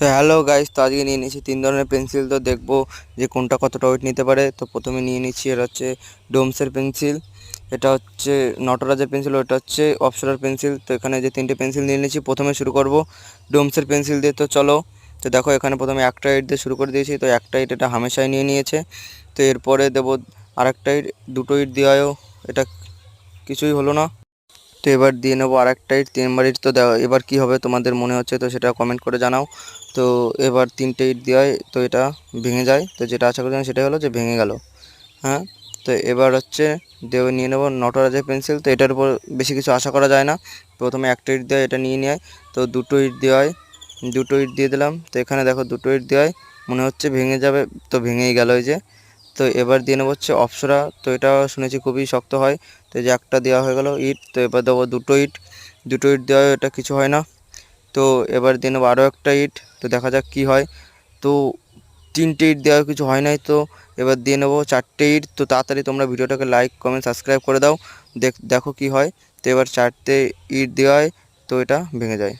তো hello guys, তো আজকে নিয়ে নিয়েছি তিন ধরনের পেন্সিল। তো দেখবো যে কোনটা কতটা ওয়েট নিতে পারে। তো প্রথমে নিয়ে নিচ্ছি, এটা হচ্ছে ডোমসের পেন্সিল, এটা হচ্ছে নটরাজের পেন্সিল, ওটা হচ্ছে অপ্সরার পেন্সিল। তো এখানে যে তিনটে পেন্সিল নিয়ে নিয়েছি, প্রথমে শুরু করব ডোমসের পেন্সিল দিয়ে। তো চলো, তো দেখো এখানে প্রথমে একটা ইট দিয়ে শুরু করে দিয়েছি। তো একটা ইট এটা হামেশাই নিয়ে নিয়েছে। তো এরপরে দেবো আরেকটা ইট, দুটো ইট দেওয়াও এটা কিছুই হলো না। তো এবার দিয়ে নেবো আরেকটা ইট, 3বার ইট। তো এবার কি হবে তোমাদের মনে হচ্ছে, তো সেটা কমেন্ট করে জানাও। তো এবার 3টে ইট দেওয়ায় তো এটা ভেঙে যায়। তো যেটা আশা করছিলাম সেটাই হলো যে ভেঙে গেল। হ্যাঁ, তো এবার হচ্ছে নিয়ে নেবো নটরাজের পেন্সিল। তো এটার উপর বেশি কিছু আশা করা যায় না। প্রথমে একটা ইট দেওয়া, এটা নিয়ে নেয়। তো দুটো ইট দেওয়ায়, দুটো ইট দিয়ে দিলাম। তো এখানে দেখো দুটো ইট দেওয়ায় মনে হচ্ছে ভেঙে যাবে, তো ভেঙেই গেল এই যে। তো এবার দিয়ে নেবো হচ্ছে অপ্সরা। তো এটা শুনেছি খুবই শক্ত হয়। তো এই যে একটা দেওয়া হয়ে গেল ইট। তো এবার দেবো দুটো ইট, দুটো ইট দেওয়া এটা কিছু হয় না। তো এবার দিয়ে নেবো আরও একটা ইট। তো দেখা যাক কি হয়। তো 3টে ইট দেওয়া কিছু হয় নাই। তো এবার দিয়ে নেবো 4টে ইট। তো তাড়াতাড়ি তোমরা ভিডিওটাকে লাইক কমেন্ট সাবস্ক্রাইব করে দাও, দেখো কি হয়। তো এবার 4টে ইট দেওয়ায় তো এটা ভেঙে যায়।